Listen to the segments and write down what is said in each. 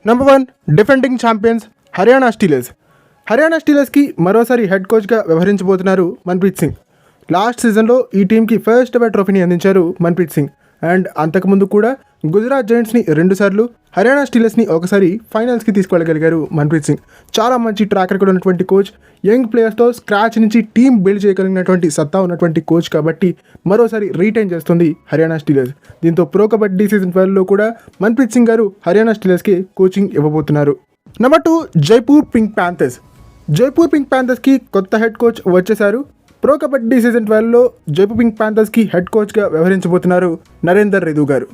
Number 1 defending champions Haryana Steelers. Haryana స్టీలర్స్కి మరోసారి head కోచ్గా వ్యవహరించబోతున్నారు మన్ప్రీత్ సింగ్. లాస్ట్ సీజన్లో ఈ టీంకి ఫస్ట్ ఎవర్ ట్రోఫీని అందించారు మన్ప్రీత్ సింగ్. అండ్ అంతకుముందు కూడా గుజరాత్ జైంట్స్ని 2 సార్లు, హర్యానా స్టీలర్స్ని ఒకసారి ఫైనల్స్కి తీసుకెళ్ళగలిగారు మన్ప్రీత్ సింగ్. చాలా మంచి ట్రాక్ రికార్డ్ ఉన్నటువంటి కోచ్, యంగ్ ప్లేయర్స్తో స్క్రాచ్ నుంచి టీం బిల్డ్ చేయగలిగినటువంటి సత్తా ఉన్నటువంటి కోచ్ కాబట్టి మరోసారి రీటైన్ చేస్తుంది హర్యానా స్టీలర్స్. దీంతో ప్రో కబడ్డీ సీజన్ 12లో కూడా మన్ప్రీత్ సింగ్ గారు హర్యానా స్టీలర్స్కి కోచింగ్ ఇవ్వబోతున్నారు. Number 2 Jaipur Pink Panthers. Jaipur Pink ప్యాంథర్స్కి కొత్త హెడ్ కోచ్ వచ్చేశారు. ప్రో కబడ్డీ సీజన్ 12లో జైపూర్ పింక్ ప్యాంథర్స్కి హెడ్ కోచ్గా వ్యవహరించబోతున్నారు నరేందర్ రెదూ గారు.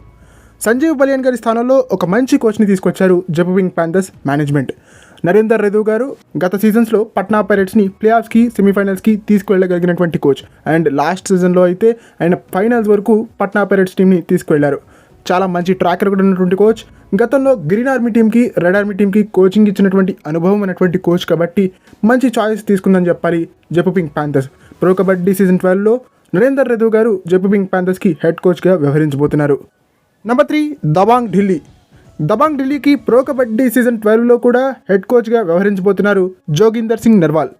సంజీవ్ బలియన్ గారి స్థానంలో ఒక మంచి కోచ్ని తీసుకొచ్చారు Jaipur Pink Panthers management. Narender Redhu garu గత సీజన్స్లో పట్నా పైరేట్స్ని ప్లేఆఫ్స్కి, సెమీఫైనల్స్కి తీసుకువెళ్ళగలిగినటువంటి కోచ్. అండ్ లాస్ట్ సీజన్లో అయితే ఆయన ఫైనల్స్ వరకు పట్నా పైరేట్స్ టీంని తీసుకువెళ్లారు. చాలా మంచి ట్రాక్ రికార్డ్ ఉన్నటువంటి కోచ్. గతంలో గ్రీన్ ఆర్మీ టీంకి, రెడ్ ఆర్మీ టీంకి కోచింగ్ ఇచ్చినటువంటి అనుభవం అయినటువంటి కోచ్ కాబట్టి మంచి చాయిస్ తీసుకుందని చెప్పాలి Jaipur Pink Panthers. Pro kabaddi season 12లో నరేందర్ రెదూ గారు జైపూర్ పింక్ ప్యాంథర్స్కి హెడ్ కోచ్గా వ్యవహరించబోతున్నారు. నెంబర్ 3 దబాంగ్ ఢిల్లీ. దబాంగ్ ఢిల్లీకి ప్రో కబడ్డీ సీజన్ 12లో కూడా హెడ్ కోచ్గా వ్యవహరించబోతున్నారు Joginder Singh Narwal.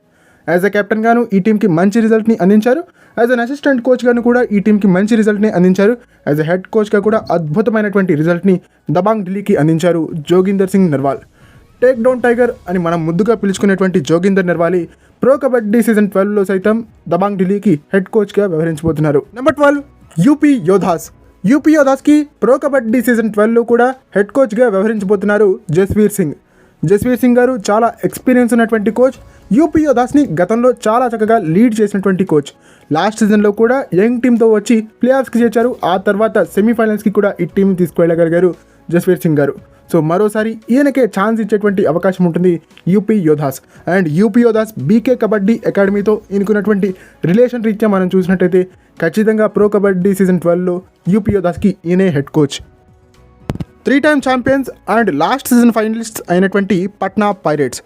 As a captain గాను ఈ టీంకి మంచి రిజల్ట్ని అందించారు. యాజ్ అన్ అసిస్టెంట్ కోచ్ గాను కూడా ఈ టీంకి మంచి రిజల్ట్ని అందించారు. యాజ్ అ హెడ్ కోచ్గా కూడా అద్భుతమైనటువంటి రిజల్ట్ని దబాంగ్ ఢిల్లీకి అందించారు Joginder Singh Narwal. Take down tiger అని మనం ముద్దుగా పిలుచుకునేటువంటి జోగిందర్ నర్వాలి ప్రో కబడ్డీ సీజన్ 12లో సైతం దబాంగ్ ఢిల్లీకి హెడ్ కోచ్గా వ్యవహరించబోతున్నారు. Number 12 UP Yoddhas. యూపీ యోధాస్కి ప్రో కబడ్డీ సీజన్ 12లో కూడా హెడ్ కోచ్గా వ్యవహరించబోతున్నారు జస్వీర్ సింగ్. జస్వీర్ సింగ్ గారు చాలా ఎక్స్పీరియన్స్ ఉన్నటువంటి కోచ్. యూపీ యోధాస్ని గతంలో చాలా చక్కగా లీడ్ చేసినటువంటి కోచ్. లాస్ట్ సీజన్లో కూడా యంగ్ టీంతో వచ్చి ప్లేఆఫ్స్కి చేర్చారు. ఆ తర్వాత సెమీఫైనల్స్కి కూడా ఈ టీం తీసుకువెళ్ళగలిగారు జస్వీర్ సింగ్ గారు. సో మరోసారి ఈయనకే ఛాన్స్ ఇచ్చేటువంటి అవకాశం ఉంటుంది UP Yoddhas. And UP Yoddhas BK kabaddi అకాడమీతో ఈయనకున్నటువంటి రిలేషన్ రీత్యా మనం చూసినట్టయితే ఖచ్చితంగా ప్రో కబడ్డీ సీజన్ 12లో యూపీ యోధాస్కి ఈయనే head coach. 3 time champions and last season finalists అయినటువంటి పట్నా పైరేట్స్.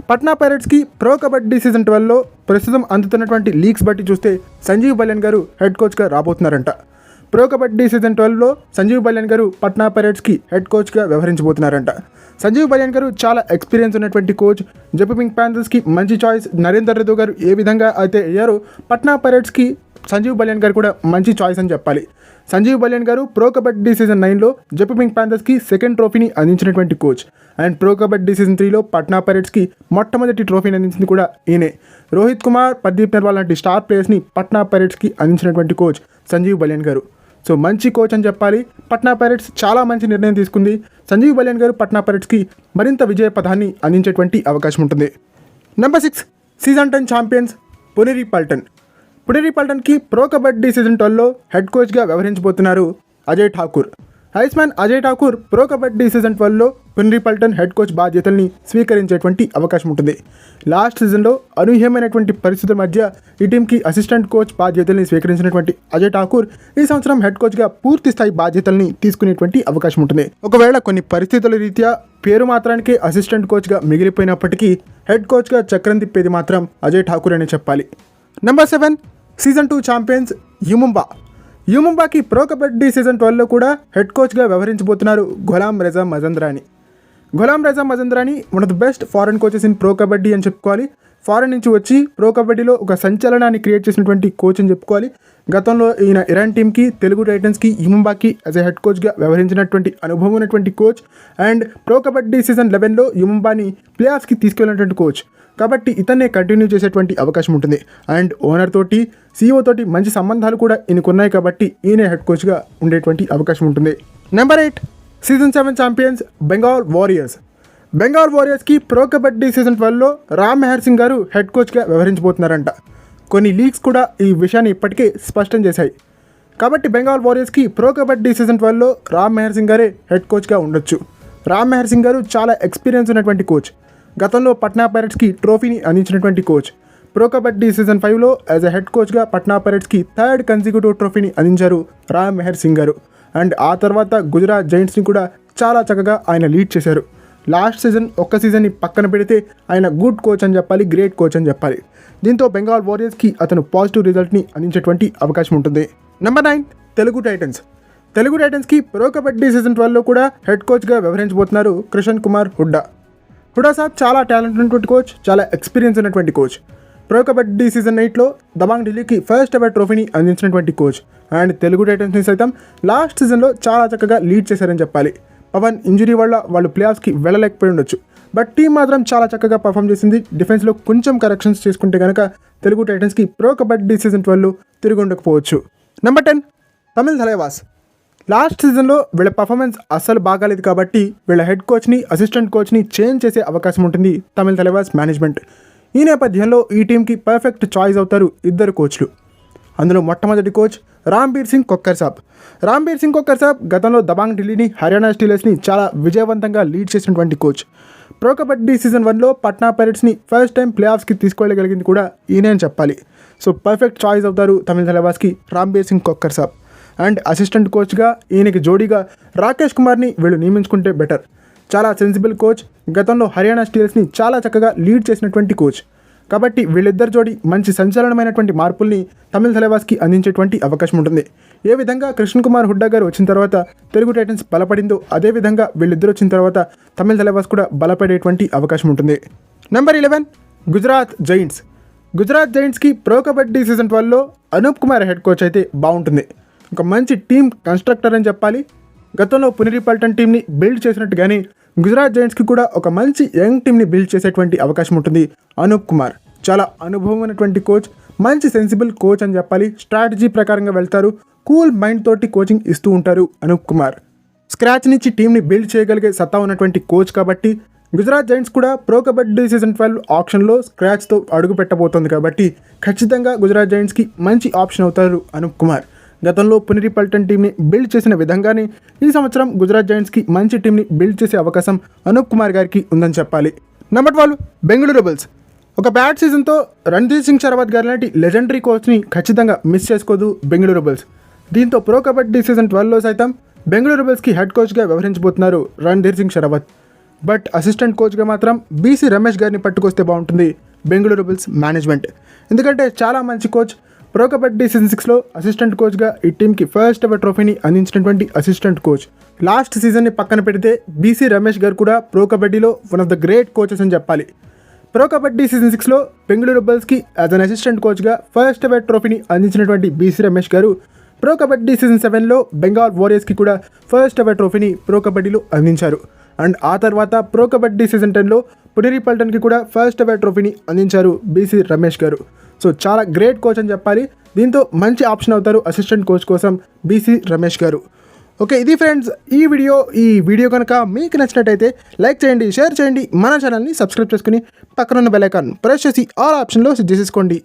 పట్నా పైరేట్స్కి ప్రో కబడ్డీ సీజన్ 12లో ప్రస్తుతం అందుతున్నటువంటి లీగ్స్ బట్టి చూస్తే సంజీవ్ బలియన్ గారు హెడ్ కోచ్గా రాబోతున్నారంట. ప్రో కబడ్డీ సీజన్ 12లో సంజీవ్ బలియన్ గారు పట్నా పైరేట్స్కి హెడ్ కోచ్గా వ్యవహరించబోతున్నారంట. సంజీవ్ బలియన్ గారు చాలా ఎక్స్పీరియన్స్ ఉన్నటువంటి కోచ్. జైపూర్ పింక్ ప్యాంథర్స్కి మంచి చాయిస్. నరేందర్ రెదూ గారు ఏ విధంగా అయితే అయ్యారో పట్నా పైరేట్స్కి సంజీవ్ బలియన్ గారు కూడా మంచి చాయిస్ అని చెప్పాలి. సంజీవ్ బలియన్ గారు ప్రో కబడ్డీ సీజన్ 9లో జైపూర్ పింక్ ప్యాంథర్స్కి సెకండ్ ట్రోఫీని అందించినటువంటి coach. And pro kabaddi season 3లో పట్నా పైరేట్స్కి మొట్టమొదటి ట్రోఫీని అందించింది కూడా ఈయనే. రోహిత్ కుమార్, పర్దీప్ నర్వాల్ లాంటి స్టార్ ప్లేయర్స్ని పట్నా పైరేట్స్కి అందించినటువంటి కోచ్ సంజీవ్ బలియన్ గారు. సో మంచి కోచ్ అని చెప్పాలి. పట్నా పైరేట్స్ చాలా మంచి నిర్ణయం తీసుకుంది. సంజీవ్ బలియన్ గారు పట్నా పైరేట్స్కి మరింత విజయ పథాన్ని అందించేటువంటి అవకాశం ఉంటుంది. Number 6 season 10 champions Puneri Paltan. Puneri పల్టన్కి ప్రో కబడ్డీ సీజన్ 12లో హెడ్ కోచ్గా వ్యవహరించబోతున్నారు Ajay Thakur. Iceman Ajay Thakur pro kabaddi season 12లో పునేరి పల్టన్ హెడ్ కోచ్ బాధ్యతల్ని స్వీకరించేటువంటి అవకాశం ఉంటుంది. లాస్ట్ సీజన్లో అనూహ్యమైనటువంటి పరిస్థితుల మధ్య ఈ టీంకి అసిస్టెంట్ కోచ్ బాధ్యతల్ని స్వీకరించినటువంటి అజయ్ ఠాకూర్ ఈ సంవత్సరం హెడ్ కోచ్గా పూర్తి స్థాయి బాధ్యతల్ని తీసుకునేటువంటి అవకాశం ఉంటుంది. ఒకవేళ కొన్ని పరిస్థితుల రీత్యా పేరు మాత్రానికే అసిస్టెంట్ కోచ్గా మిగిలిపోయినప్పటికీ హెడ్ కోచ్గా చక్రం తిప్పేది మాత్రం అజయ్ ఠాకూర్ అనే చెప్పాలి. Number 7 season 2 champions U Mumba. యుముంబాకి ప్రో కబడ్డీ సీజన్ 12లో కూడా హెడ్ కోచ్గా వ్యవహరించబోతున్నారు Ghulam Raza Mazandarani. Ghulam Raza Mazandarani one of the best foreign coaches in pro kabaddi అని చెప్పుకోవాలి. ఫారెన్ నుంచి వచ్చి ప్రో కబడ్డీలో ఒక సంచలనాన్ని క్రియేట్ చేసినటువంటి కోచ్ అని చెప్పుకోవాలి. గతంలో ఈయన ఇరాన్ టీంకి, తెలుగు టైటన్స్కి, యుముంబాకి యాజ్ ఎ హెడ్ కోచ్గా వ్యవహరించినటువంటి అనుభవం ఉన్నటువంటి కోచ్. అండ్ ప్రో కబడ్డీ సీజన్ 11లో యుముంబాని ప్లేఆఫ్స్కి తీసుకెళ్ళినటువంటి కోచ్ కాబట్టి ఇతన్నే కంటిన్యూ చేసేటువంటి అవకాశం ఉంటుంది. అండ్ ఓనర్ తోటి, సీఈఓ తోటి మంచి సంబంధాలు కూడా ఈయనకున్నాయి కాబట్టి ఈయనే హెడ్ కోచ్గా ఉండేటువంటి అవకాశం ఉంటుంది. Number 8 season 7 champions Bengal Warriors. Bengal వారియర్స్కి ప్రో కబడ్డీ సీజన్ 12లో రామ్ మెహర్ సింగ్ గారు హెడ్ కోచ్గా వ్యవహరించబోతున్నారంట. కొన్ని లీగ్స్ కూడా ఈ విషయాన్ని ఇప్పటికే స్పష్టం చేశాయి. కాబట్టి బెంగాల్ వారియర్స్కి ప్రో కబడ్డీ సీజన్ 12లో రామ్ మెహర్ సింగ్ గారే హెడ్ కోచ్గా ఉండొచ్చు. రామ్ మెహర్ సింగ్ గారు చాలా ఎక్స్పీరియన్స్ ఉన్నటువంటి కోచ్. గతంలో పట్నా పైరేట్స్కి ట్రోఫీని అందించినటువంటి కోచ్. ప్రో కబడ్డీ సీజన్ 5లో యాజ్ ఎ హెడ్ కోచ్గా పట్నా పైరేట్స్కి 3rd కన్సిక్యూటివ్ ట్రోఫీని అందించారు రామ్ మెహర్ సింగ్ గారు. అండ్ ఆ తర్వాత గుజరాత్ జైంట్స్ని కూడా చాలా చక్కగా ఆయన లీడ్ చేశారు. లాస్ట్ సీజన్ ఒక్క సీజన్ని పక్కన పెడితే ఆయన గుడ్ కోచ్ అని చెప్పాలి, గ్రేట్ కోచ్ అని చెప్పాలి. దీంతో బెంగాల్ వారియర్స్కి అతను పాజిటివ్ రిజల్ట్ని అందించేటువంటి అవకాశం ఉంటుంది. Number 9 Telugu Titans. తెలుగు టైటన్స్కి ప్రో కబడ్డీ సీజన్ 12లో కూడా హెడ్ కోచ్గా వ్యవహరించబోతున్నారు కిషన్ కుమార్ హుడ్డా. హుడా సాబ్ చాలా టాలెంట్ ఉన్నటువంటి కోచ్, చాలా ఎక్స్పీరియన్స్ ఉన్నటువంటి కోచ్. ప్రో కబడ్డీ సీజన్ 8లో దబాంగ్ ఢిల్లీకి ఫస్ట్ ఎవర్ ట్రోఫీని అందించినటువంటి కోచ్. అండ్ తెలుగు టైటన్స్ని సైతం లాస్ట్ సీజన్లో చాలా చక్కగా లీడ్ చేశారని చెప్పాలి. పవన్ ఇంజరీ వల్ల వాళ్ళు ప్లేఆఫ్స్కి వెళ్ళలేకపోయి ఉండొచ్చు, బట్ టీం మాత్రం చాలా చక్కగా పర్ఫామ్ చేసింది. డిఫెన్స్లో కొంచెం కరెక్షన్స్ చేసుకుంటే కనుక తెలుగు టైటన్స్కి ప్రో కబడ్డీ సీజన్ 12లో తిరిగి ఉండకపోవచ్చు. నెంబర్ 10 తమిళ్ థలైవాస్. లాస్ట్ సీజన్లో వీళ్ళ పర్ఫార్మెన్స్ అస్సలు బాగాలేదు కాబట్టి వీళ్ళ హెడ్ కోచ్ని, అసిస్టెంట్ కోచ్ని చేంజ్ చేసే అవకాశం ఉంటుంది తమిళ్ థలైవాస్ మేనేజ్మెంట్. ఈ నేపథ్యంలో ఈ టీంకి పర్ఫెక్ట్ చాయిస్ అవుతారు ఇద్దరు కోచ్లు. అందులో మొట్టమొదటి కోచ్ రాంబీర్ సింగ్ కొక్కర్ సాబ్. రాంబీర్ సింగ్ కొక్కర్ సాబ్ గతంలో దబాంగ్ ఢిల్లీని, హర్యానా స్టీలర్స్ని చాలా విజయవంతంగా లీడ్ చేసినటువంటి కోచ్. ప్రో కబడ్డీ సీజన్ 1లో పట్నా పైరేట్స్ని ఫస్ట్ టైం ప్లే ఆఫ్స్కి తీసుకెళ్ళగలిగింది కూడా ఈయనే అని చెప్పాలి. సో పర్ఫెక్ట్ చాయిస్ అవుతారు తమిళ థలైవాస్కి రాంబీర్ సింగ్ కొక్కర్ సాబ్. అండ్ అసిస్టెంట్ కోచ్గా ఈయనకి జోడీగా రాకేష్ కుమార్ని వీళ్ళు నియమించుకుంటే బెటర్. చాలా సెన్సిబుల్ కోచ్, గతంలో హర్యానా స్టీలర్స్ని చాలా చక్కగా లీడ్ చేసినటువంటి కోచ్. కాబట్టి వీళ్ళిద్దరు జోడీ మంచి సంచలనమైనటువంటి మార్పుల్ని తమిళ థలైవాస్కి అందించేటువంటి అవకాశం ఉంటుంది. ఏ విధంగా కిషన్ కుమార్ హుడ్డా గారు వచ్చిన తర్వాత తెలుగు టైటన్స్ బలపడిందో అదేవిధంగా వీళ్ళిద్దరు వచ్చిన తర్వాత తమిళ థలైవాస్ కూడా బలపడేటువంటి అవకాశం ఉంటుంది. Number 11 Gujarat Giants. గుజరాత్ జైంట్స్కి ప్రో కబడ్డీ సీజన్ 12లో అనూప్ కుమార్ హెడ్ కోచ్ అయితే బాగుంటుంది. ఒక మంచి టీం కన్స్ట్రక్టర్ అని చెప్పాలి. గతంలో పునేరి పల్టన్ టీంని బిల్డ్ చేసినట్టుగానే గుజరాత్ జైంట్స్కి కూడా ఒక మంచి యంగ్ టీంని బిల్డ్ చేసేటువంటి అవకాశం ఉంటుంది అనూప్ కుమార్. చాలా అనుభవం ఉన్నటువంటి కోచ్, మంచి సెన్సిబుల్ కోచ్ అని చెప్పాలి. స్ట్రాటజీ ప్రకారంగా వెళ్తారు, కూల్ మైండ్ తోటి కోచింగ్ ఇస్తూ ఉంటారు అనూప్ కుమార్. స్క్రాచ్ నుంచి టీంని బిల్డ్ చేయగలిగే సత్తా ఉన్నటువంటి కోచ్ కాబట్టి గుజరాత్ జైంట్స్ కూడా ప్రో కబడ్డీ సీజన్ 12 ఆప్షన్లో స్క్రాచ్తో అడుగు పెట్టబోతోంది కాబట్టి ఖచ్చితంగా గుజరాత్ జైంట్స్కి మంచి ఆప్షన్ అవుతారు అనూప్ కుమార్. గతంలో పునేరి పల్టన్ టీంని బిల్డ్ చేసిన విధంగానే ఈ సంవత్సరం గుజరాత్ జైంట్స్కి మంచి టీంని బిల్డ్ చేసే అవకాశం అనూప్ కుమార్ గారికి ఉందని చెప్పాలి. Number 12 Bengaluru bulls. ఒక బ్యాడ్ సీజన్తో రణ్ధీర్ సింగ్ షరావత్ గారి లాంటి లెజెండరీ కోచ్ని ఖచ్చితంగా మిస్ చేసుకోదు బెంగళూరు బుల్స్. దీంతో ప్రో కబడ్డీ సీజన్ 12లో సైతం బెంగళూరు బుల్స్కి హెడ్ కోచ్గా వ్యవహరించబోతున్నారు రణ్ధీర్ సింగ్ షరావత్. బట్ అసిస్టెంట్ కోచ్గా మాత్రం బీసీ రమేష్ గారిని పట్టుకొస్తే బాగుంటుంది బెంగళూరు బుల్స్ మేనేజ్మెంట్. ఎందుకంటే చాలా మంచి కోచ్. ప్రో కబడ్డీ సీజన్ 6లో అసిస్టెంట్ కోచ్గా ఈ టీంకి ఫస్ట్ ఎవర్ ట్రోఫీని అందించినటువంటి అసిస్టెంట్ కోచ్. లాస్ట్ సీజన్ని పక్కన పెడితే బీసీ రమేష్ గారు కూడా ప్రో కబడ్డీలో one of the great coaches అని చెప్పాలి. ప్రో కబడ్డీ సీజన్ 6లో బెంగళూరు బుల్స్కి యాజ్ అన్ అసిస్టెంట్ కోచ్గా ఫస్ట్ ఎవర్ ట్రోఫీని అందించినటువంటి బీసీ రమేష్ గారు ప్రో కబడ్డీ సీజన్ 7లో బెంగాల్ వారియర్స్కి కూడా ఫస్ట్ ఎవర్ ట్రోఫీని ప్రో కబడ్డీలో అందించారు. అండ్ ఆ తర్వాత ప్రో కబడ్డీ సీజన్ 10లో పునేరి పల్టన్కి కూడా ఫస్ట్ ఎవర్ ట్రోఫీని అందించారు బీసీ రమేష్ గారు. సో చాలా గ్రేట్ కోచ్ అని చెప్పాలి. దీంతో మంచి ఆప్షన్ అవుతారు అసిస్టెంట్ కోచ్ కోసం బీసీ రమేష్ గారు. ఓకే, ఇది ఫ్రెండ్స్ ఈ వీడియో కనుక మీకు నచ్చినట్టయితే లైక్ చేయండి, షేర్ చేయండి, మన ఛానల్ని సబ్స్క్రైబ్ చేసుకుని పక్కనున్న బెల్ ఐకాన్ ప్రెస్ చేసి ఆల్ ఆప్షన్లో సెట్ చేసేసుకోండి.